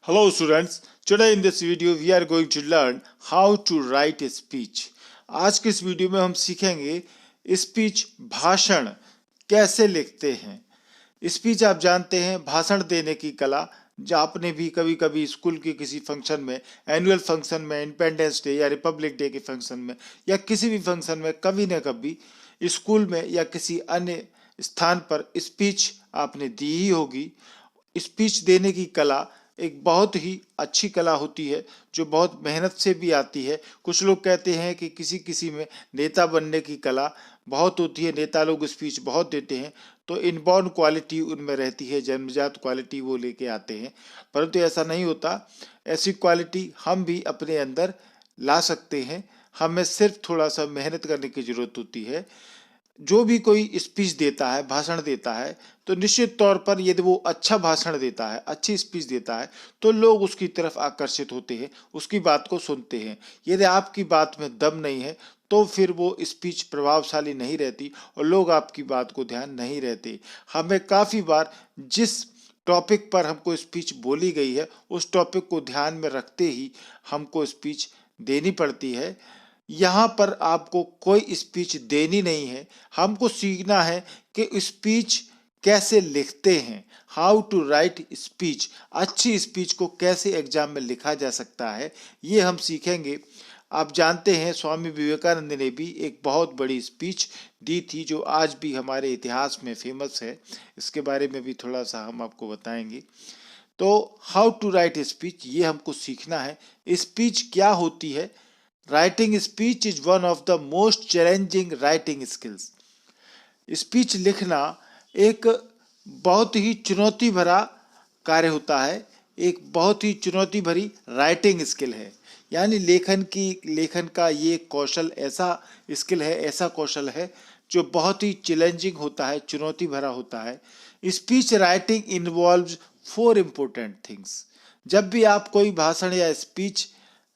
Hello students, today in this video we are going to learn how to write a speech. आज के इस video में हम सीखेंगे स्पीच भाषण कैसे लिखते हैं। स्पीच आप जानते हैं भाषण देने की कला, जो आपने भी कभी कभी स्कूल के किसी फंक्शन में, एनुअल फंक्शन में, इंडिपेंडेंस डे या रिपब्लिक डे के फंक्शन में या किसी भी फंक्शन में कभी न कभी स्कूल में या किसी अन्य स्थान पर स्पीच आपने दी ही होगी। स्पीच देने की कला एक बहुत ही अच्छी कला होती है जो बहुत मेहनत से भी आती है। कुछ लोग कहते हैं कि किसी किसी में नेता बनने की कला बहुत होती है, नेता लोग स्पीच बहुत देते हैं, तो इनबॉर्न क्वालिटी उनमें रहती है, जन्मजात क्वालिटी वो लेके आते हैं, परंतु ऐसा नहीं होता। ऐसी क्वालिटी हम भी अपने अंदर ला सकते हैं, हमें सिर्फ थोड़ा सा मेहनत करने की ज़रूरत होती है। जो भी कोई स्पीच देता है, भाषण देता है, तो निश्चित तौर पर यदि वो अच्छा भाषण देता है, अच्छी स्पीच देता है, तो लोग उसकी तरफ आकर्षित होते हैं, उसकी बात को सुनते हैं। यदि आपकी बात में दम नहीं है तो फिर वो स्पीच प्रभावशाली नहीं रहती और लोग आपकी बात को ध्यान नहीं रहते। हमें काफ़ी बार जिस टॉपिक पर हमको स्पीच बोली गई है उस टॉपिक को ध्यान में रखते ही हमको स्पीच देनी पड़ती है। यहाँ पर आपको कोई स्पीच देनी नहीं है, हमको सीखना है कि स्पीच कैसे लिखते हैं, हाउ टू राइट स्पीच। अच्छी स्पीच को कैसे एग्जाम में लिखा जा सकता है, ये हम सीखेंगे। आप जानते हैं स्वामी विवेकानंद ने भी एक बहुत बड़ी स्पीच दी थी जो आज भी हमारे इतिहास में फेमस है। इसके बारे में भी थोड़ा सा हम आपको बताएंगे। तो हाउ टू राइट स्पीच ये हमको सीखना है। स्पीच क्या होती है? Writing speech is one of the most challenging writing skills. Speech लिखना एक बहुत ही चुनौती भरा कार्य होता है, एक बहुत ही चुनौती भरी राइटिंग स्किल है। यानी लेखन का ये कौशल ऐसा स्किल है, ऐसा कौशल है जो बहुत ही चैलेंजिंग होता है, चुनौती भरा होता है। Speech writing involves 4 important things. जब भी आप कोई भाषण या स्पीच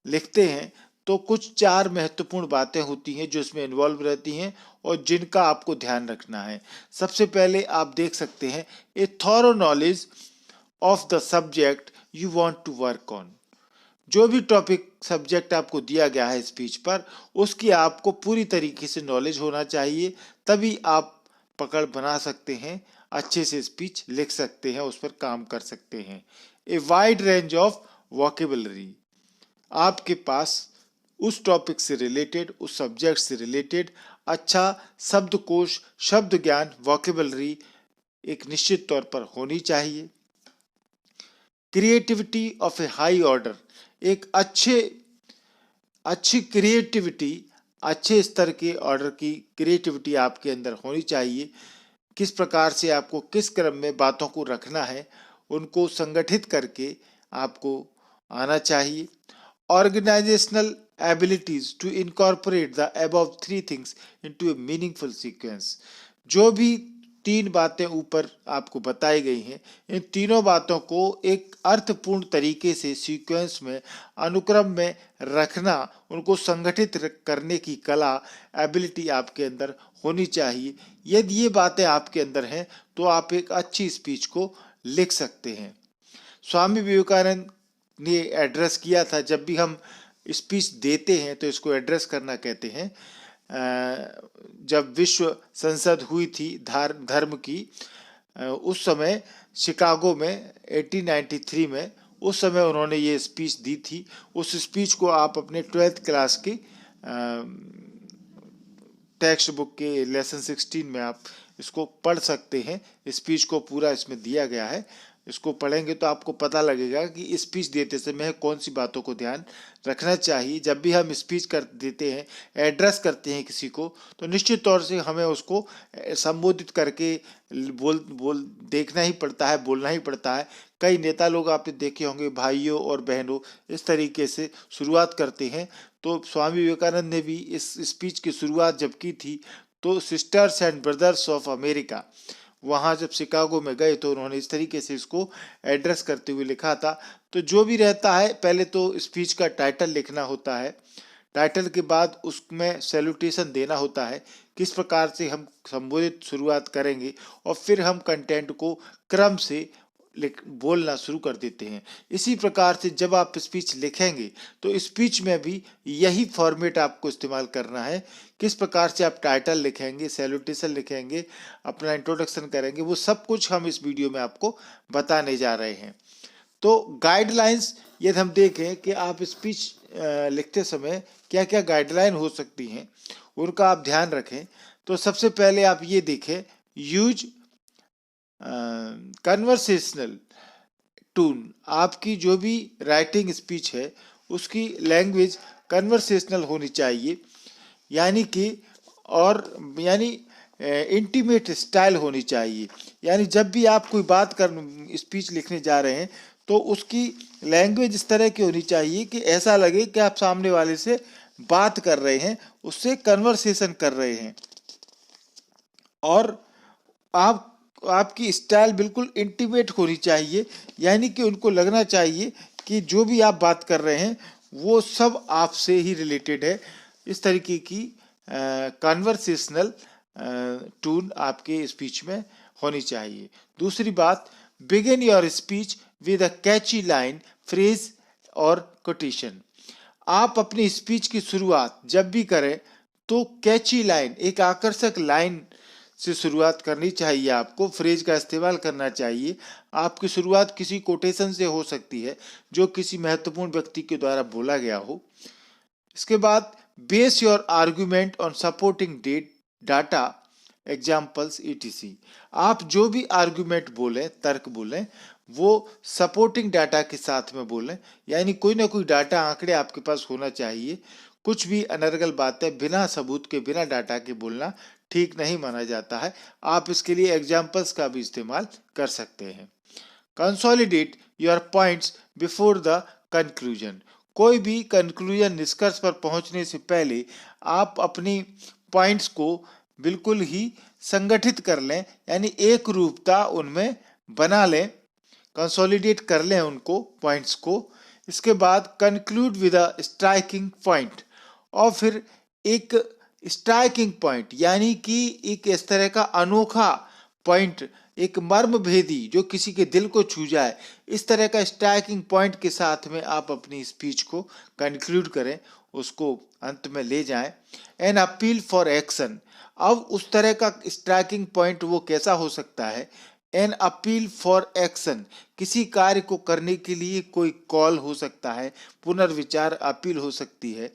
लिखते हैं तो कुछ 4 महत्वपूर्ण बातें होती हैं जो इसमें इन्वॉल्व रहती हैं और जिनका आपको ध्यान रखना है। सबसे पहले आप देख सकते हैं a thorough knowledge of the subject you want to work on. जो भी टॉपिक सब्जेक्ट आपको दिया गया है स्पीच पर, उसकी आपको पूरी तरीके से नॉलेज होना चाहिए, तभी आप पकड़ बना सकते हैं, अच्छे से स्पीच लिख सकते हैं, उस पर काम कर सकते हैं। A wide range of vocabulary, आपके पास उस टॉपिक से रिलेटेड, उस सब्जेक्ट से रिलेटेड अच्छा शब्दकोश, शब्द ज्ञान, वोकेबलरी एक निश्चित तौर पर होनी चाहिए। Creativity of A high order, एक अच्छी क्रिएटिविटी, अच्छे स्तर के ऑर्डर की क्रिएटिविटी आपके अंदर होनी चाहिए। किस प्रकार से आपको किस क्रम में बातों को रखना है, उनको संगठित करके आपको आना चाहिए। Organizational abilities to incorporate the above 3 things into a meaningful sequence। जो भी 3 बातें ऊपर आपको बताई गई हैं, इन तीनों बातों को एक अर्थपूर्ण तरीके से सीक्वेंस में, अनुक्रम में रखना, उनको संगठित करने की कला, एबिलिटी आपके अंदर होनी चाहिए। यदि ये बातें आपके अंदर हैं तो आप एक अच्छी स्पीच को लिख सकते हैं। स्वामी विवेकानंद ने एड्रेस किया था, जब भी हम स्पीच देते हैं तो इसको एड्रेस करना कहते हैं। जब विश्व संसद हुई थी धर्म की, उस समय शिकागो में 1893 में, उस समय उन्होंने ये स्पीच दी थी। उस स्पीच को आप अपने 12th क्लास की टेक्स्ट बुक के लेसन 16 में आप इसको पढ़ सकते हैं। स्पीच को पूरा इसमें दिया गया है, इसको पढ़ेंगे तो आपको पता लगेगा कि स्पीच देते समय कौन सी बातों को ध्यान रखना चाहिए। जब भी हम स्पीच कर देते हैं, एड्रेस करते हैं किसी को, तो निश्चित तौर से हमें उसको संबोधित करके बोल देखना ही पड़ता है, बोलना ही पड़ता है। कई नेता लोग आपने देखे होंगे, भाइयों और बहनों, इस तरीके से शुरुआत करते हैं। तो स्वामी विवेकानंद ने भी इस स्पीच की शुरुआत जब की थी तो sisters and brothers of America, वहाँ जब शिकागो में गए तो उन्होंने इस तरीके से इसको एड्रेस करते हुए लिखा था। तो जो भी रहता है, पहले तो स्पीच का टाइटल लिखना होता है, टाइटल के बाद उसमें सैल्यूटेशन देना होता है, किस प्रकार से हम संबोधित शुरुआत करेंगे, और फिर हम कंटेंट को क्रम से बोलना शुरू कर देते हैं। इसी प्रकार से जब आप स्पीच लिखेंगे तो स्पीच में भी यही फॉर्मेट आपको इस्तेमाल करना है। किस प्रकार से आप टाइटल लिखेंगे, सैल्यूटेशन लिखेंगे, अपना इंट्रोडक्शन करेंगे, वो सब कुछ हम इस वीडियो में आपको बताने जा रहे हैं। तो गाइडलाइंस यदि हम देखें कि आप स्पीच लिखते समय क्या क्या गाइडलाइन हो सकती हैं, उनका आप ध्यान रखें। तो सबसे पहले आप ये देखें, यूज कन्वर्सेशनल टून। आपकी जो भी राइटिंग स्पीच है उसकी लैंग्वेज कन्वर्सेशनल होनी चाहिए, यानी कि इंटीमेट स्टाइल होनी चाहिए। यानी जब भी आप कोई बात कर स्पीच लिखने जा रहे हैं तो उसकी लैंग्वेज इस तरह की होनी चाहिए कि ऐसा लगे कि आप सामने वाले से बात कर रहे हैं, उससे कन्वर्सेशन कर रहे हैं। और आपकी स्टाइल बिल्कुल इंटीमेट होनी चाहिए, यानी कि उनको लगना चाहिए कि जो भी आप बात कर रहे हैं वो सब आपसे ही रिलेटेड है। इस तरीके की कन्वर्सेशनल टून आपके स्पीच में होनी चाहिए। दूसरी बात, begin your speech with a catchy line, phrase और कोटेशन। आप अपनी स्पीच की शुरुआत जब भी करें तो कैची लाइन, एक आकर्षक लाइन से शुरुआत करनी चाहिए। आपको फ्रेज का इस्तेमाल करना चाहिए। आपकी शुरुआत किसी कोटेशन से हो सकती है जो किसी महत्वपूर्ण व्यक्ति के द्वारा बोला गया हो। इसके बाद, base your argument on supporting data, examples etc। आप जो भी आर्ग्यूमेंट बोलें, तर्क बोलें, वो सपोर्टिंग डाटा के साथ में बोलें, यानी कोई ना कोई डाटा, आंकड़े आपके पास होना चाहिए। कुछ भी अनर्गल बातें बिना सबूत के, बिना डाटा के बोलना ठीक नहीं माना जाता है। आप इसके लिए एग्जाम्पल्स का भी इस्तेमाल कर सकते हैं। Consolidate your points before the conclusion. कोई भी कंक्लूजन, निष्कर्ष पर पहुंचने से पहले आप अपनी पॉइंट्स को बिल्कुल ही संगठित कर लें, यानी एक रूपता उनमें बना लें, कंसोलिडेट कर लें उनको, पॉइंट्स को। इसके बाद conclude with a striking point, और फिर एक स्ट्राइकिंग पॉइंट यानी कि एक इस तरह का अनोखा पॉइंट, एक मर्म भेदी जो किसी के दिल को छू जाए, इस तरह का स्ट्राइकिंग पॉइंट के साथ में आप अपनी स्पीच को कंक्लूड करें, उसको अंत में ले जाएं। An appeal for action. अब उस तरह का स्ट्राइकिंग पॉइंट वो कैसा हो सकता है? एन अपील फॉर एक्शन, किसी कार्य को करने के लिए कोई कॉल हो सकता है, पुनर्विचार, अपील हो सकती है।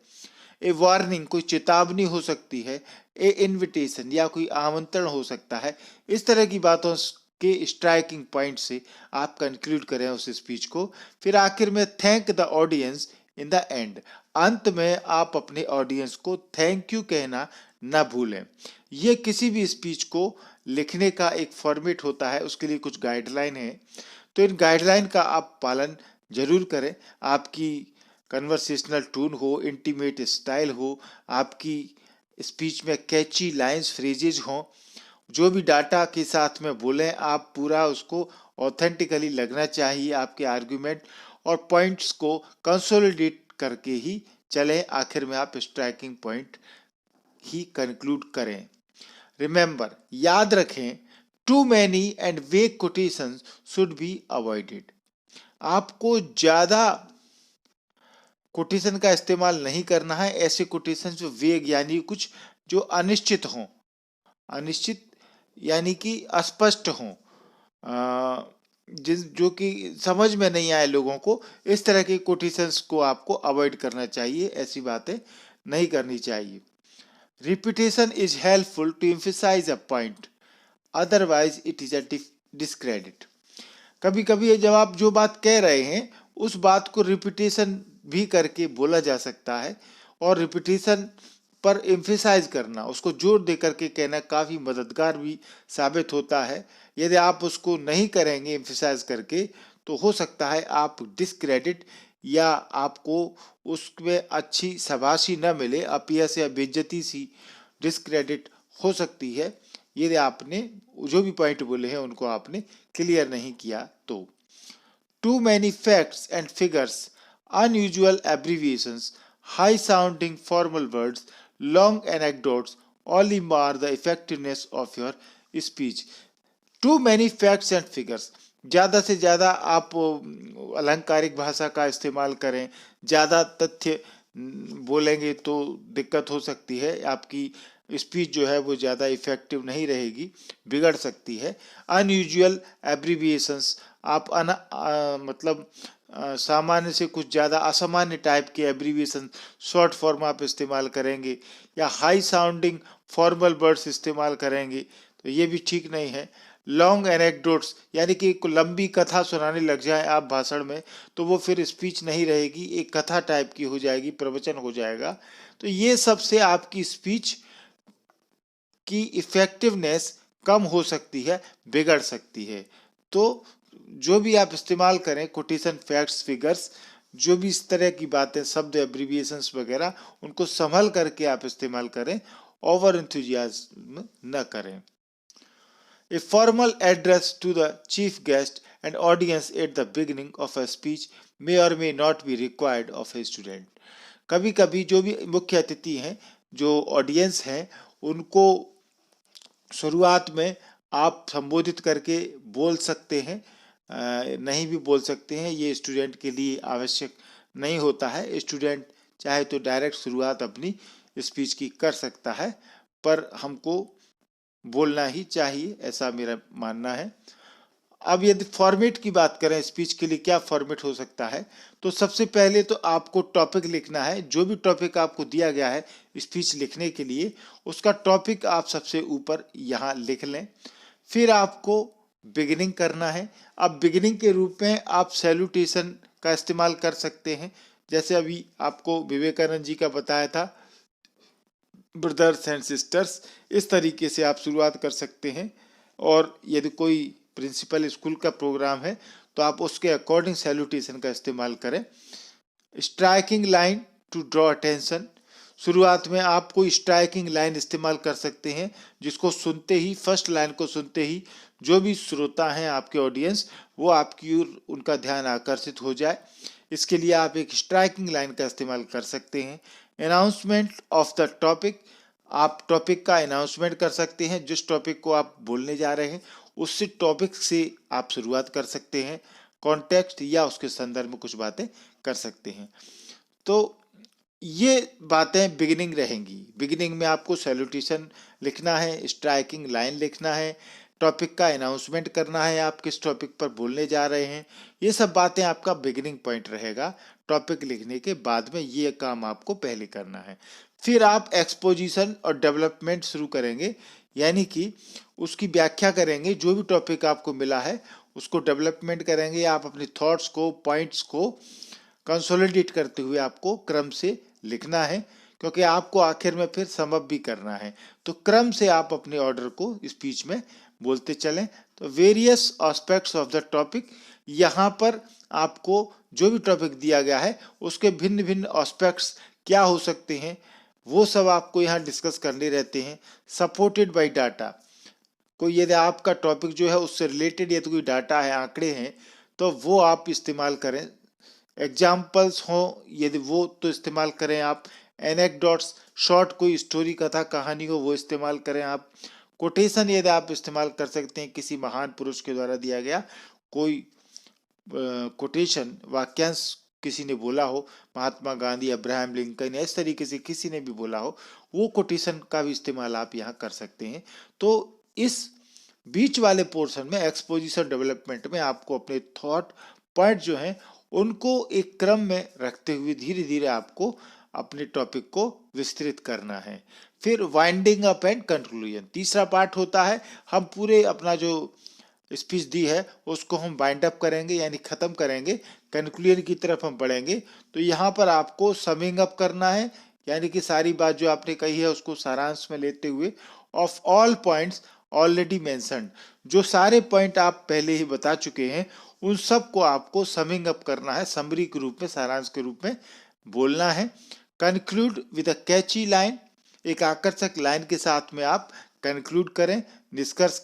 ए वार्निंग, कोई चेतावनी हो सकती है। ए इनविटेशन, या कोई आमंत्रण हो सकता है। इस तरह की बातों के स्ट्राइकिंग पॉइंट से आप कंक्लूड करें उस स्पीच को। फिर आखिर में thank the audience in the end. अंत में आप अपने ऑडियंस को थैंक यू कहना न भूलें। ये किसी भी स्पीच को लिखने का एक फॉर्मेट होता है, उसके लिए कुछ गाइडलाइन है। तो इन गाइडलाइन का आप पालन जरूर करें। आपकी कन्वर्सेशनल टून हो, इंटीमेट स्टाइल हो, आपकी स्पीच में कैची लाइंस, फ्रेजेज हों, जो भी डाटा के साथ में बोलें आप पूरा उसको ऑथेंटिकली लगना चाहिए। आपके आर्ग्यूमेंट और पॉइंट्स को कंसोलिडेट करके ही चलें, आखिर में आप स्ट्राइकिंग पॉइंट ही कंक्लूड करें। रिमेंबर, याद रखें, टू मैनी एंड वेग कोटेशंस शुड बी अवॉइडेड। आपको ज्यादा कोटेशन का इस्तेमाल नहीं करना है। ऐसे कोटेशन जो वेग यानी कुछ जो अनिश्चित हों, अनिश्चित यानी कि अस्पष्ट हों, जो कि समझ में नहीं आए लोगों को, इस तरह के कोटेशंस को आपको अवॉइड करना चाहिए। ऐसी बातें नहीं करनी चाहिए। Repetition is helpful to emphasize a point, otherwise it is a discredit. कभी कभी जब आप जो बात कह रहे हैं उस बात को रिपीटेशन भी करके बोला जा सकता है, और रिपीटेशन पर एम्फेसाइज करना, उसको जोर दे करके कहना काफ़ी मददगार भी साबित होता है। यदि आप उसको नहीं करेंगे एम्फेसाइज करके तो हो सकता है आप डिस्क्रेडिट या आपको उसमें अच्छी शाबाशी न मिले, अपयश या बेइज्जती सी डिस्क्रेडिट हो सकती है यदि आपने जो भी पॉइंट बोले हैं उनको आपने क्लियर नहीं किया तो। Too many facts and figures, unusual abbreviations, high sounding formal words, long anecdotes only mar the effectiveness of your speech. Too many facts and figures, ज़्यादा से ज़्यादा आप अलंकारिक भाषा का इस्तेमाल करें, ज़्यादा तथ्य बोलेंगे तो दिक्कत हो सकती है, आपकी स्पीच जो है वो ज़्यादा इफेक्टिव नहीं रहेगी, बिगड़ सकती है। अनयूजुअल एब्रीविएशंस, आप मतलब सामान्य से कुछ ज़्यादा असामान्य टाइप के एब्रीविएशन, शॉर्ट फॉर्म आप इस्तेमाल करेंगे या हाई साउंडिंग फॉर्मल वर्ड्स इस्तेमाल करेंगे तो ये भी ठीक नहीं है। लॉन्ग एनेक्डोट्स, यानी कि एक लंबी कथा सुनाने लग जाए आप भाषण में तो वो फिर स्पीच नहीं रहेगी, एक कथा टाइप की हो जाएगी, प्रवचन हो जाएगा। तो ये सबसे आपकी स्पीच की इफेक्टिवनेस कम हो सकती है, बिगड़ सकती है। तो जो भी आप इस्तेमाल करें, कोटेशन, फैक्ट्स, फिगर्स, जो भी इस तरह की बातें, शब्द, एब्रीविएशंस वगैरह, उनको संभल करके आप इस्तेमाल करें, ओवर एंथुजियाज्म न करें। A formal address to the chief guest and audience at the beginning of a speech may or may not be required of a student. कभी कभी जो भी मुख्य अतिथि हैं, जो ऑडियंस हैं, उनको शुरुआत में आप संबोधित करके बोल सकते हैं, नहीं भी बोल सकते हैं, ये स्टूडेंट के लिए आवश्यक नहीं होता है। स्टूडेंट चाहे तो डायरेक्ट शुरुआत अपनी स्पीच की कर सकता है, पर हमको बोलना ही चाहिए, ऐसा मेरा मानना है। अब यदि फॉर्मेट की बात करें, स्पीच के लिए क्या फॉर्मेट हो सकता है, तो सबसे पहले तो आपको टॉपिक लिखना है। जो भी टॉपिक आपको दिया गया है स्पीच लिखने के लिए, उसका टॉपिक आप सबसे ऊपर यहाँ लिख लें। फिर आपको बिगिनिंग करना है। अब बिगिनिंग के रूप में आप सैल्यूटेशन का इस्तेमाल कर सकते हैं, जैसे अभी आपको विवेकानंद जी का बताया था, ब्रदर्स एंड सिस्टर्स, इस तरीके से आप शुरुआत कर सकते हैं। और यदि कोई प्रिंसिपल स्कूल का प्रोग्राम है तो आप उसके अकॉर्डिंग सैल्यूटेशन का इस्तेमाल करें। Striking line to draw attention, शुरुआत में आप कोई स्ट्राइकिंग लाइन इस्तेमाल कर सकते हैं जिसको सुनते ही, फर्स्ट लाइन को सुनते ही जो भी श्रोता हैं आपके ऑडियंस, वो आपकी ओर उनका ध्यान आकर्षित हो जाए। इसके लिए आप एक स्ट्राइकिंग लाइन का इस्तेमाल कर सकते हैं। अनाउंसमेंट ऑफ द टॉपिक, आप टॉपिक का अनाउंसमेंट कर सकते हैं। जिस टॉपिक को आप बोलने जा रहे हैं उससे टॉपिक से आप शुरुआत कर सकते हैं, कॉन्टेक्स्ट या उसके संदर्भ में कुछ बातें कर सकते हैं। तो ये बातें बिगिनिंग रहेंगी। बिगिनिंग में आपको सैल्यूटेशन लिखना है, स्ट्राइकिंग लाइन लिखना है, टॉपिक का अनाउंसमेंट करना है, आप किस टॉपिक पर बोलने जा रहे हैं, ये सब बातें आपका बिगिनिंग पॉइंट रहेगा। टॉपिक लिखने के बाद में ये काम आपको पहले करना है। फिर आप एक्सपोजिशन और डेवलपमेंट शुरू करेंगे, यानी कि उसकी व्याख्या करेंगे। जो भी टॉपिक आपको मिला है उसको डेवलपमेंट करेंगे। आप अपने थॉट्स को, पॉइंट्स को कंसोलिडेट करते हुए आपको क्रम से लिखना है, क्योंकि आपको आखिर में फिर समअप भी करना है। तो क्रम से आप अपने ऑर्डर को स्पीच में बोलते चलें। तो various aspects of the topic, यहाँ पर आपको जो भी टॉपिक दिया गया है उसके भिन्न भिन्न एस्पेक्ट्स क्या हो सकते हैं, वो सब आपको यहाँ डिस्कस करने रहते हैं। सपोर्टेड बाय डाटा, कोई यदि आपका टॉपिक जो है उससे रिलेटेड यदि कोई डाटा है, आंकड़े हैं, तो वो आप इस्तेमाल करें। एग्जाम्पल्स हो यदि वो तो इस्तेमाल करें आप। एनेक्डोट्स, शॉर्ट कोई स्टोरी, कथा, कहानी हो, वो इस्तेमाल करें आप। कोटेशन यदि आप इस्तेमाल कर सकते हैं, किसी महान पुरुष के द्वारा दिया गया कोई कोटेशन, वाक्यांश किसी ने बोला हो, महात्मा गांधी, अब्राहम लिंकन, इस तरीके से किसी ने भी बोला हो, वो कोटेशन का भी इस्तेमाल आप यहाँ कर सकते हैं। तो इस बीच वाले पोर्शन में, एक्सपोजिशन डेवलपमेंट में, आपको अपने थॉट पॉइंट जो हैं उनको एक क्रम में रखते हुए धीरे धीरे आपको अपने टॉपिक को विस्तृत करना है। फिर वाइंडिंग अप एंड कंक्लूजन, तीसरा पार्ट होता है। हम पूरे अपना जो स्पीच दी है उसको हम वाइंड अप करेंगे, यानी खत्म करेंगे, कंक्लूजन की तरफ हम बढ़ेंगे। तो यहाँ पर आपको समिंग अप करना है, यानी कि सारी बात जो आपने कही है उसको सारांश में लेते हुए, of all points already mentioned, जो सारे पॉइंट आप पहले ही बता चुके हैं उन सब को आपको समिंग अप करना है, समरी के रूप में, सारांश के रूप में बोलना है। Conclude with a catchy line, एक आकर्षक लाइन के साथ में आप कंक्लूड करें, निष्कर्ष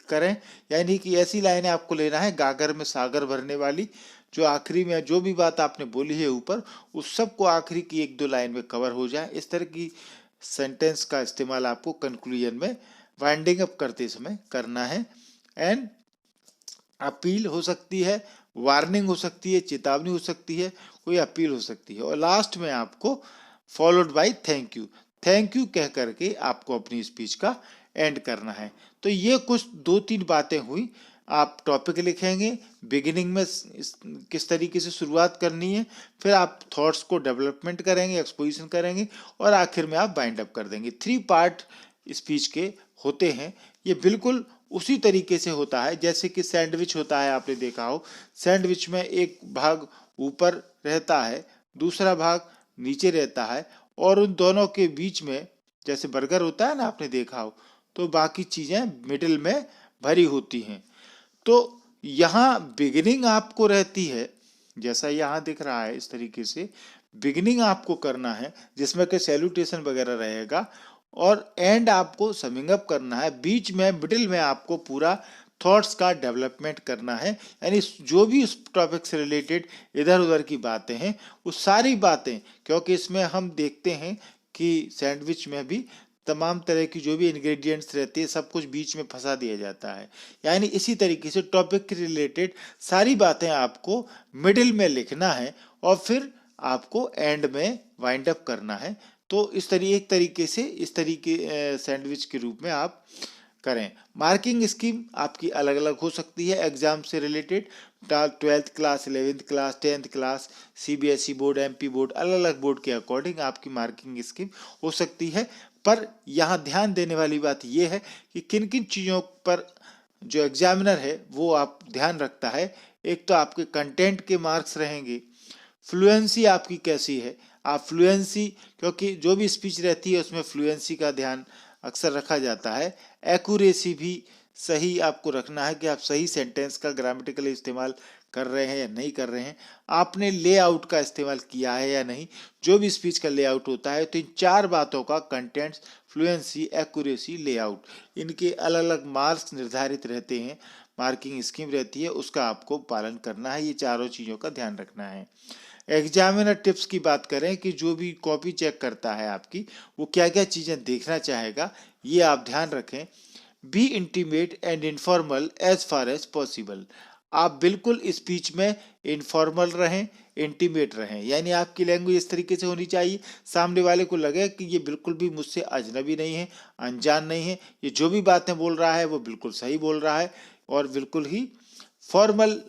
करें, यानी कि ऐसी लाइनें आपको लेना है गागर में सागर भरने वाली, जो आखिरी में जो भी बात आपने बोली है ऊपर, उस सब को आखिरी की एक दो लाइन में कवर हो जाए। इस तरह की सेंटेंस का इस्तेमाल आपको कंक्लूजन में वाइंडिंग अप करते समय करना है। एंड अपील हो सकती है, वार्निंग हो सकती है, चेतावनी हो सकती है, कोई अपील हो सकती है, और लास्ट में आपको followed by thank you, thank you कह करके आपको अपनी स्पीच का एंड करना है। तो ये कुछ 2-3 बातें हुई। आप टॉपिक लिखेंगे, बिगिनिंग में किस तरीके से शुरुआत करनी है, फिर आप थॉट्स को डेवलपमेंट करेंगे, एक्सपोजिशन करेंगे, और आखिर में आप बाइंड अप कर देंगे। 3 पार्ट स्पीच के होते हैं। ये बिल्कुल उसी तरीके से होता है जैसे कि सैंडविच होता है, आपने देखा हो। सैंडविच में एक भाग ऊपर रहता है, दूसरा भाग नीचे रहता है, और उन दोनों के बीच में जैसे बर्गर होता है ना, आपने देखा हो, तो बाकी चीजें मिडिल में भरी होती हैं। तो यहाँ बिगिनिंग आपको रहती है, जैसा यहाँ दिख रहा है इस तरीके से बिगिनिंग आपको करना है, जिसमें कि सैल्यूटेशन वगैरह रहेगा, और एंड आपको समिंग अप करना है। बीच में मिडिल में आपको पूरा थॉट्स का डेवलपमेंट करना है, यानी जो भी उस टॉपिक से रिलेटेड इधर उधर की बातें हैं, वो सारी बातें, क्योंकि इसमें हम देखते हैं कि सैंडविच में भी तमाम तरह की जो भी इंग्रेडिएंट्स रहती है, सब कुछ बीच में फंसा दिया जाता है। यानी इसी तरीके से टॉपिक के रिलेटेड सारी बातें आपको मिडिल में लिखना है, और फिर आपको एंड में वाइंड अप करना है। तो एक तरीके से इस तरीके सैंडविच के रूप में आप करें। मार्किंग स्कीम आपकी अलग अलग हो सकती है एग्जाम से related. 12th class, 11th class, 10th class, CBSE board, MP board, अलग अलग बोर्ड के अकॉर्डिंग आपकी मार्किंग स्कीम हो सकती है। पर यहाँ ध्यान देने वाली बात यह है कि किन किन चीज़ों पर जो एग्जामिनर है वो आप ध्यान रखता है। एक तो आपके कंटेंट के मार्क्स रहेंगे, फ्लुएंसी आपकी कैसी है, आप फ्लुएंसी, क्योंकि जो भी स्पीच रहती है उसमें फ्लुएंसी का ध्यान अक्सर रखा जाता है। एक्यूरेसी भी सही आपको रखना है कि आप सही सेंटेंस का ग्रामेटिकल इस्तेमाल कर रहे हैं या नहीं कर रहे हैं, आपने लेआउट का इस्तेमाल किया है या नहीं। जो भी स्पीच का लेआउट होता है, तो इन 4 बातों का, कंटेंट्स, फ्लुएंसी, एक्यूरेसी, लेआउट, इनके अलग अलग मार्क्स निर्धारित रहते हैं, मार्किंग स्कीम रहती है, उसका आपको पालन करना है। ये चारों चीज़ों का ध्यान रखना है। एग्जामिनर टिप्स की बात करें कि जो भी कॉपी चेक करता है आपकी, वो क्या क्या चीज़ें देखना चाहेगा, ये आप ध्यान रखें। Be intimate and informal as far as possible. आप बिल्कुल स्पीच में इनफॉर्मल रहें, इंटीमेट रहें, यानी आपकी लैंग्वेज इस तरीके से होनी चाहिए सामने वाले को लगे कि ये बिल्कुल भी मुझसे अजनबी नहीं है, अनजान नहीं है, ये जो भी बातें बोल रहा है वो बिल्कुल सही बोल रहा है, और बिल्कुल ही फॉर्मल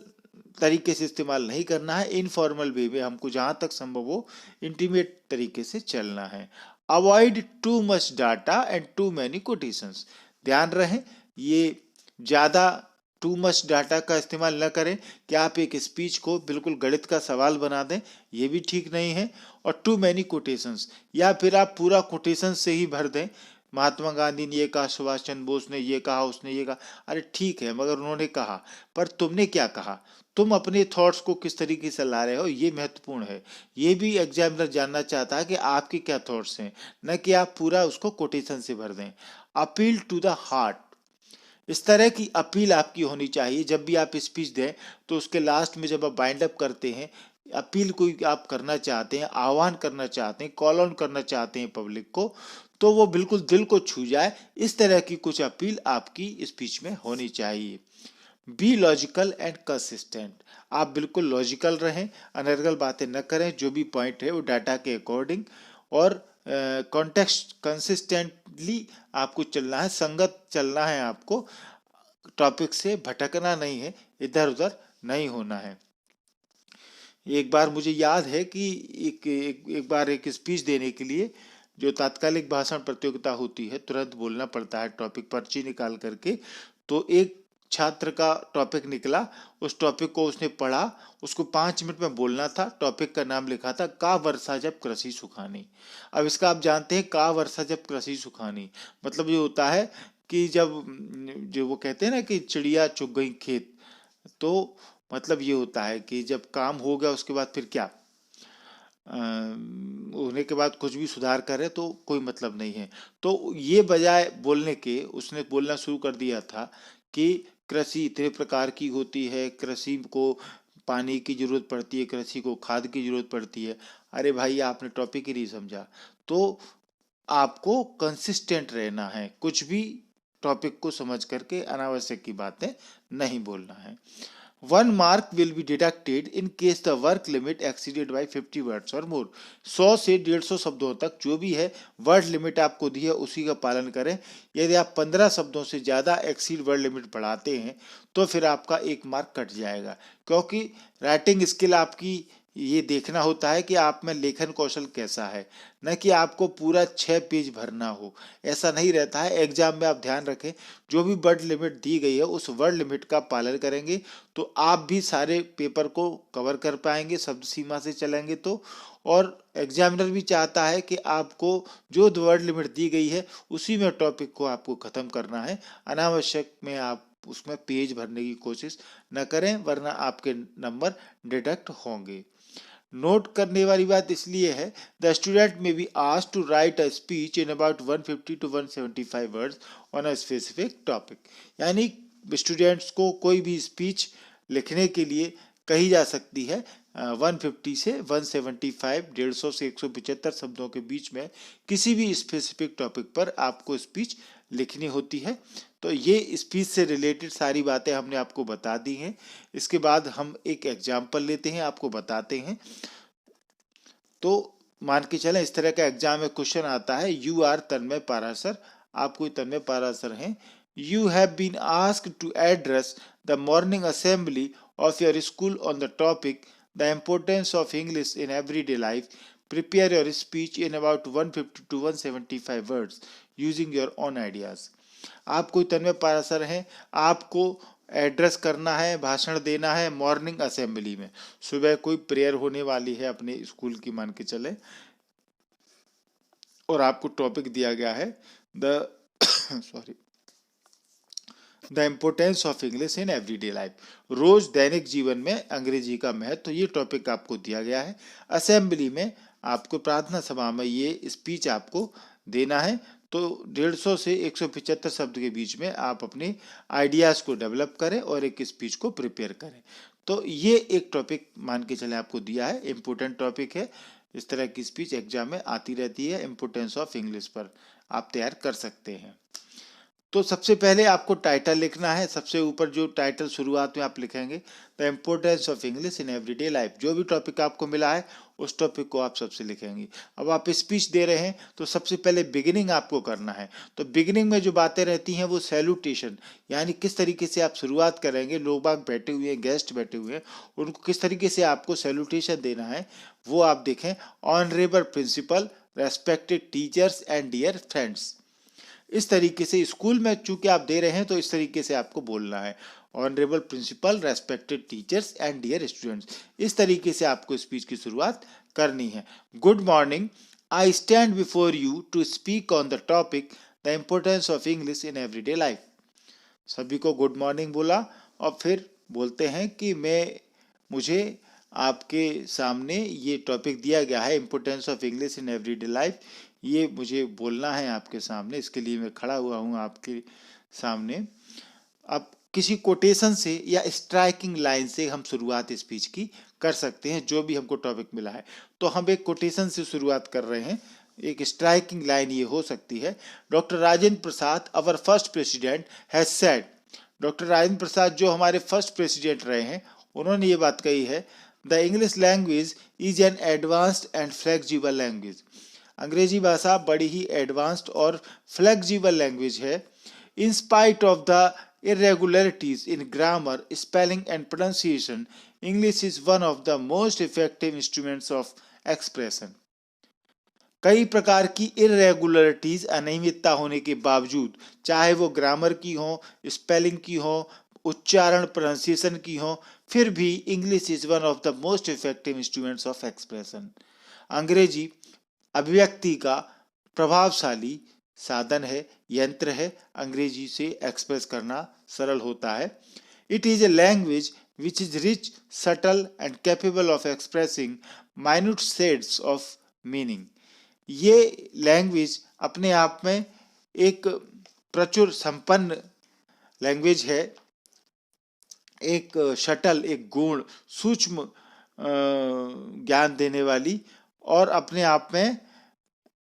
तरीके से इस्तेमाल नहीं करना है। इनफॉर्मल वे में हमको जहाँ तक संभव हो इंटीमेट तरीके से चलना है। Avoid too much data and too many quotations. ध्यान रहे, ये ज़्यादा टू मच डाटा का इस्तेमाल न करें कि आप एक स्पीच को बिल्कुल गणित का सवाल बना दें, ये भी ठीक नहीं है। और टू मैनी कोटेशंस, या फिर आप पूरा कोटेशन से ही भर दें, महात्मा गांधी ने ये कहा, सुभाष चंद्र बोस ने ये कहा, उसने ये कहा। अरे ठीक है, मगर उन्होंने कहा, पर तुमने क्या कहा, तुम अपने थॉट्स को किस तरीके से ला रहे हो, ये महत्वपूर्ण है। ये भी एग्जामिनर जानना चाहता है कि आपके क्या थॉट्स हैं, न कि आप पूरा उसको कोटेशन से भर दें। अपील टू द हार्ट, इस तरह की अपील आपकी होनी चाहिए। जब भी आप स्पीच दें तो उसके लास्ट में जब आप बाइंड अप करते हैं, अपील कोई आप करना चाहते हैं, आह्वान करना चाहते हैं, कॉल ऑन करना चाहते हैं पब्लिक को, तो वो बिल्कुल दिल को छू जाए, इस तरह की कुछ अपील आपकी स्पीच में होनी चाहिए। बी लॉजिकल एंड कंसिस्टेंट, आप बिल्कुल लॉजिकल रहें, अनर्गल बातें न करें, जो भी पॉइंट है वो डाटा के अकॉर्डिंग, और कॉन्टेक्स्ट कंसिस्टेंटली आपको चलना है, संगत चलना है आपको, टॉपिक से भटकना नहीं है, इधर उधर नहीं होना है। एक बार मुझे याद है कि एक बार एक स्पीच देने के लिए जो तात्कालिक भाषण प्रतियोगिता होती है, तुरंत बोलना पड़ता है टॉपिक, पर्ची निकाल करके। तो एक छात्र का टॉपिक निकला, उस टॉपिक को उसने पढ़ा, उसको 5 मिनट में बोलना था। टॉपिक का नाम लिखा था का वर्षा जब कृषि सुखानी। अब इसका आप जानते हैं, का वर्षा जब कृषि सुखानी मतलब ये होता है कि जब, जो वो कहते हैं ना कि चिड़िया चुग गई खेत, तो मतलब ये होता है कि जब काम हो गया उसके बाद फिर क्या, होने के बाद कुछ भी सुधार करे तो कोई मतलब नहीं है। तो ये बजाय बोलने के उसने बोलना शुरू कर दिया था कि कृषि इतने प्रकार की होती है, कृषि को पानी की जरूरत पड़ती है, कृषि को खाद की जरूरत पड़ती है। अरे भाई, आपने टॉपिक ही नहीं समझा। तो आपको कंसिस्टेंट रहना है, कुछ भी टॉपिक को समझ करके अनावश्यक की बातें नहीं बोलना है। 1 mark will be deducted in case the work limit exceeded by 50 words or more। 100 से 150 शब्दों तक जो भी है वर्ड लिमिट आपको दी है उसी का पालन करें। यदि आप 15 शब्दों से ज़्यादा एक्सीड वर्ड लिमिट बढ़ाते हैं तो फिर आपका 1 मार्क कट जाएगा, क्योंकि राइटिंग स्किल आपकी ये देखना होता है कि आप में लेखन कौशल कैसा है, न कि आपको पूरा 6 पेज भरना हो। ऐसा नहीं रहता है। एग्जाम में आप ध्यान रखें, जो भी वर्ड लिमिट दी गई है उस वर्ड लिमिट का पालन करेंगे तो आप भी सारे पेपर को कवर कर पाएंगे, शब्द सीमा से चलेंगे तो। और एग्जामिनर भी चाहता है कि आपको जो वर्ड लिमिट दी गई है उसी में टॉपिक को आपको ख़त्म करना है। अनावश्यक में आप उसमें पेज भरने की कोशिश न करें, वरना आपके नंबर डिडक्ट होंगे। नोट करने वाली बात इसलिए है, the student may be asked to write a speech in about 150 to 175 words on a specific topic. यानी स्टूडेंट्स को कोई भी स्पीच लिखने के लिए कही जा सकती है 150 से 175, 150 से 175 शब्दों के बीच में किसी भी स्पेसिफिक टॉपिक पर आपको स्पीच लिखनी होती है। तो ये स्पीच से रिलेटेड सारी बातें हमने आपको बता दी हैं। इसके बाद हम एक एग्जाम्पल लेते हैं, आपको बताते हैं। तो मान के चलें इस तरह का एग्जाम में क्वेश्चन आता है, यू आर तन्मय पाराशर, आप कोई तन्मय पाराशर हैं। You have been asked to address the morning assembly of your school on the topic the importance of English in everyday life. Prepare your speech in about 150 to 175 words using your own ideas. आप कोई तन्मय पाराशर हैं, आपको address करना है, भाषण देना है morning assembly में। सुबह कोई प्रेयर होने वाली है अपने स्कूल की, मान के चले, और आपको टॉपिक दिया गया है the the importance of English in everyday life. रोज दैनिक जीवन में अंग्रेजी का महत्व, तो ये टॉपिक आपको दिया गया है। असेंबली में आपको, प्रार्थना सभा में ये स्पीच आपको देना है। तो 150 से 175 शब्द के बीच में आप अपने आइडियाज़ को डेवलप करें और एक स्पीच को प्रिपेयर करें। तो ये एक टॉपिक मान के चले आपको दिया है, इम्पोर्टेंट टॉपिक है। इस तरह की स्पीच एग्जाम में आती रहती है, इम्पोर्टेंस ऑफ इंग्लिश पर आप तैयार कर सकते हैं। तो सबसे पहले आपको टाइटल लिखना है। सबसे ऊपर जो टाइटल शुरुआत में आप लिखेंगे, the importance of English in everyday life. जो भी टॉपिक आपको मिला है उस टॉपिक को आप सबसे लिखेंगे। अब आप स्पीच दे रहे हैं तो सबसे पहले बिगिनिंग आपको करना है। तो बिगिनिंग में जो बातें रहती हैं वो सैल्यूटेशन, यानी किस तरीके से आप शुरुआत करेंगे, लोग बाग बैठे हुए हैं, गेस्ट बैठे हुए हैं, उनको किस तरीके से आपको सैल्यूटेशन देना है वो आप देखें। Honourable principal, respected teachers and dear friends. इस तरीके से स्कूल में चूंकि आप दे रहे हैं तो इस तरीके से आपको बोलना है। Honourable principal, respected teachers and dear students, इस तरीके से आपको स्पीच की शुरुआत करनी है। Good morning, I stand before you to speak on the topic the importance of English in everyday life. सभी को गुड मॉर्निंग बोला और फिर बोलते हैं कि मुझे आपके सामने ये टॉपिक दिया गया है, importance of English in everyday life, ये मुझे बोलना है आपके सामने, इसके लिए मैं खड़ा हुआ हूँ आपके सामने। अब किसी कोटेशन से या स्ट्राइकिंग लाइन से हम शुरुआत स्पीच की कर सकते हैं, जो भी हमको टॉपिक मिला है। तो हम एक कोटेशन से शुरुआत कर रहे हैं। एक स्ट्राइकिंग लाइन ये हो सकती है, doctor Rajendra Prasad our first president has said. Doctor Rajendra Prasad जो हमारे फर्स्ट प्रेसिडेंट रहे हैं, उन्होंने ये बात कही है, the English language is an advanced and flexible language. अंग्रेजी भाषा बड़ी ही एडवांस्ड और फ्लेक्सिबल लैंग्वेज है। In spite of the irregularities in grammar, spelling and pronunciation, English is one of the most effective instruments of expression। कई प्रकार की irregularities, अनियमितता होने के बावजूद, चाहे वो ग्रामर की हो, स्पेलिंग की हो, उच्चारण प्रोनाउंसिएशन की हो, फिर भी English is one of the most effective instruments of expression. अंग्रेजी अभिव्यक्ति का प्रभावशाली साधन है, यंत्र है। अंग्रेजी से एक्सप्रेस करना सरल होता है। It is a language which is rich, subtle and capable of expressing minute shades of meaning. ये लैंग्वेज अपने आप में एक प्रचुर संपन्न लैंग्वेज है, एक शटल, एक गुण, सूक्ष्म ज्ञान देने वाली, और अपने आप में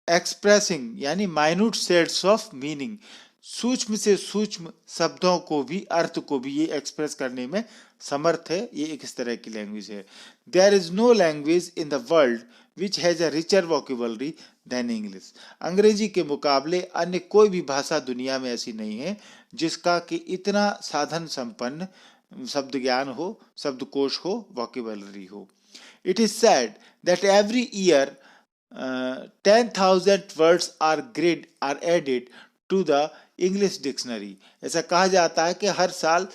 एक्सप्रेसिंग यानी माइन्यूट शेड्स ऑफ मीनिंग, सूक्ष्म से सूक्ष्म शब्दों को भी, अर्थ को भी ये एक्सप्रेस करने में समर्थ है। ये एक इस तरह की लैंग्वेज है। There is no language in the world which has a richer vocabulary than English. अंग्रेजी के मुकाबले अन्य कोई भी भाषा दुनिया में ऐसी नहीं है जिसका कि इतना साधन संपन्न शब्द ज्ञान हो, शब्दकोश हो, वोकेबलरी हो। It is said that every year 10,000 words are added to the English dictionary. ऐसा कहा जाता है कि हर साल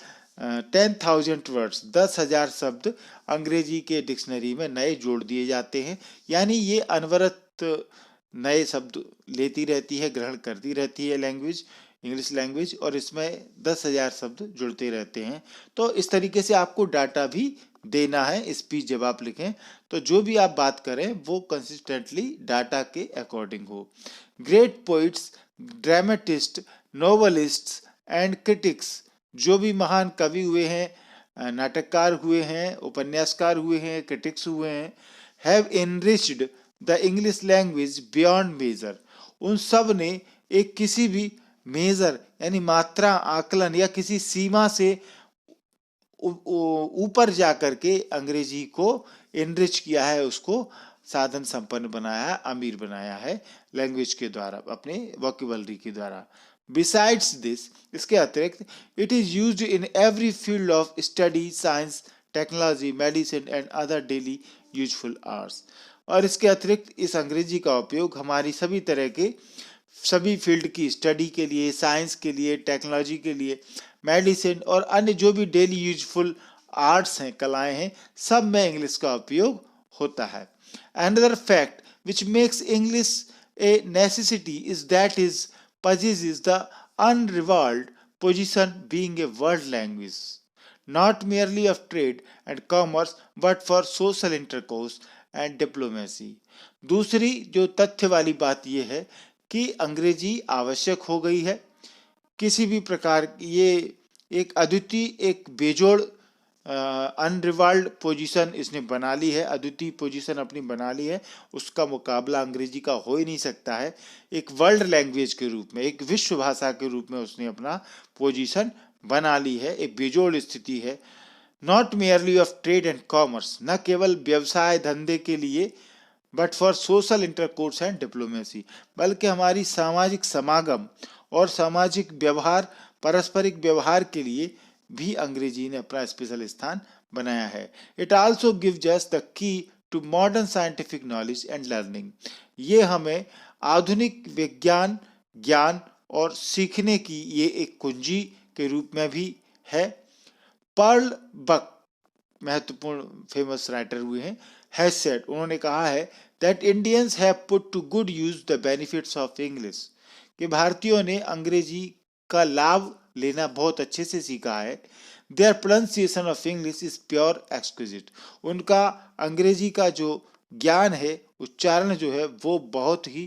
10,000 वर्ड्स, 10,000 शब्द अंग्रेजी के डिक्शनरी में नए जोड़ दिए जाते हैं। यानी ये अनवरत नए शब्द लेती रहती है, ग्रहण करती रहती है लैंग्वेज, इंग्लिश लैंग्वेज, और इसमें 10,000 शब्द जुड़ते रहते हैं। तो इस तरीके से आपको डाटा भी देना है स्पीच जब आप लिखें, तो जो भी आप बात करें वो कंसिस्टेंटली डाटा के अकॉर्डिंग हो। Great poets, dramatist, novelists and critics, जो भी महान कवि हुए हैं, नाटककार हुए हैं, उपन्यासकार हुए हैं, क्रिटिक्स हुए हैं, have enriched the English language beyond measure. उन सब ने एक किसी भी मेजर यानी मात्रा, आकलन या किसी सीमा से ऊपर जाकर के अंग्रेजी को एनरिच किया है, उसको साधन संपन्न बनाया है, अमीर बनाया है लैंग्वेज के द्वारा, अपने वोकेबलरी के द्वारा। बिसाइड्स दिस, इसके अतिरिक्त, it is used in every field of study, science, technology, medicine and other daily useful hours. और इसके अतिरिक्त इस अंग्रेजी का उपयोग हमारी सभी तरह के सभी फील्ड की स्टडी के लिए, साइंस के लिए, टेक्नोलॉजी के लिए, मेडिसिन और अन्य जो भी डेली यूजफुल आर्ट्स हैं, कलाएं हैं, सब में इंग्लिश का उपयोग होता है। Another fact which makes English A necessity is that is possesses the unrivaled position being a world language, not merely of trade and commerce but for social intercourse and diplomacy। दूसरी जो तथ्य वाली बात यह है कि अंग्रेजी आवश्यक हो गई है। किसी भी प्रकार ये एक अद्वितीय, एक बेजोड़ अनरिवाल्ड पोजीशन इसने बना ली है, अद्वितीय पोजीशन अपनी बना ली है। उसका मुकाबला अंग्रेजी का हो ही नहीं सकता है। एक वर्ल्ड लैंग्वेज के रूप में, एक विश्व भाषा के रूप में उसने अपना पोजीशन बना ली है, एक बेजोड़ स्थिति है। Not merely of trade and commerce, न केवल व्यवसाय धंधे के लिए, but for social intercourse and diplomacy, बल्कि हमारी सामाजिक समागम और सामाजिक व्यवहार, पारस्परिक व्यवहार के लिए भी अंग्रेजी ने अपना स्पेशल स्थान बनाया है। It also gives us the key to modern scientific knowledge and learning. ये हमें आधुनिक विज्ञान, ज्ञान और सीखने की ये एक कुंजी के रूप में भी है। पर्ल बक, महत्वपूर्ण फेमस राइटर हुए हैं, हैज सेड, उन्होंने कहा है that Indians have put to good use the benefits of English, कि भारतीयों ने अंग्रेजी का लाभ लेना बहुत अच्छे से सीखा है। Their pronunciation of English is pure exquisite, उनका अंग्रेजी का जो ज्ञान है, उच्चारण जो है वो बहुत ही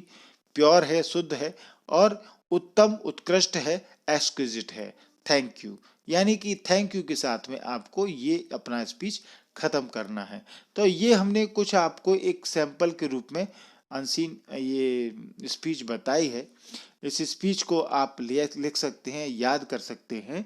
प्योर है, शुद्ध है और उत्तम, उत्कृष्ट है, एक्सक्विजिट है। थैंक यू, यानी कि थैंक यू के साथ में आपको ये अपना स्पीच खत्म करना है। तो ये हमने कुछ आपको एक सैंपल के रूप में अनसीन ये स्पीच बताई है। इस स्पीच को आप लिख सकते हैं, याद कर सकते हैं,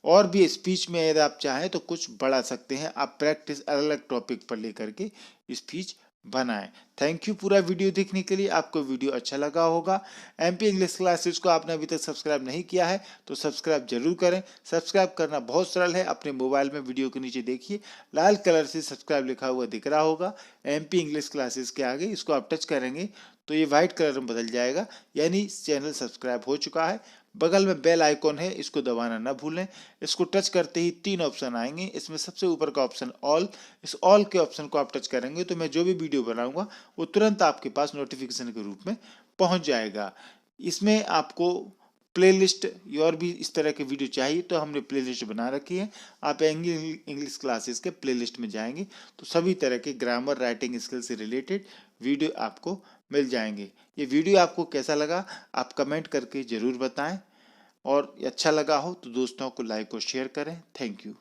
और भी स्पीच में यदि आप चाहें तो कुछ बढ़ा सकते हैं। आप प्रैक्टिस अलग अलग टॉपिक पर लेकर के स्पीच बनाएं। थैंक यू पूरा वीडियो देखने के लिए। आपको वीडियो अच्छा लगा होगा। एमपी इंग्लिश क्लासेस को आपने अभी तक सब्सक्राइब नहीं किया है तो सब्सक्राइब जरूर करें। सब्सक्राइब करना बहुत सरल है, अपने मोबाइल में वीडियो के नीचे देखिए, लाल कलर से सब्सक्राइब लिखा हुआ दिख रहा होगा एमपी इंग्लिश क्लासेस के आगे, इसको आप टच करेंगे तो ये व्हाइट कलर में बदल जाएगा, यानी चैनल सब्सक्राइब हो चुका है। बगल में बेल आइकॉन है, इसको दबाना ना भूलें। इसको टच करते ही 3 ऑप्शन आएंगे, इसमें सबसे ऊपर का ऑप्शन ऑल, इस ऑल के ऑप्शन को आप टच करेंगे तो मैं जो भी वीडियो बनाऊंगा वो तुरंत आपके पास नोटिफिकेशन के रूप में पहुंच जाएगा। इसमें आपको प्लेलिस्ट और भी इस तरह के वीडियो चाहिए तो हमने प्लेलिस्ट बना रखी है। आप इंग्लिश क्लासेस के प्लेलिस्ट में जाएंगे तो सभी तरह के ग्रामर, राइटिंग स्किल से रिलेटेड वीडियो आपको मिल जाएंगे। ये वीडियो आपको कैसा लगा आप कमेंट करके ज़रूर बताएं, और अच्छा लगा हो तो दोस्तों को लाइक और शेयर करें। Thank you.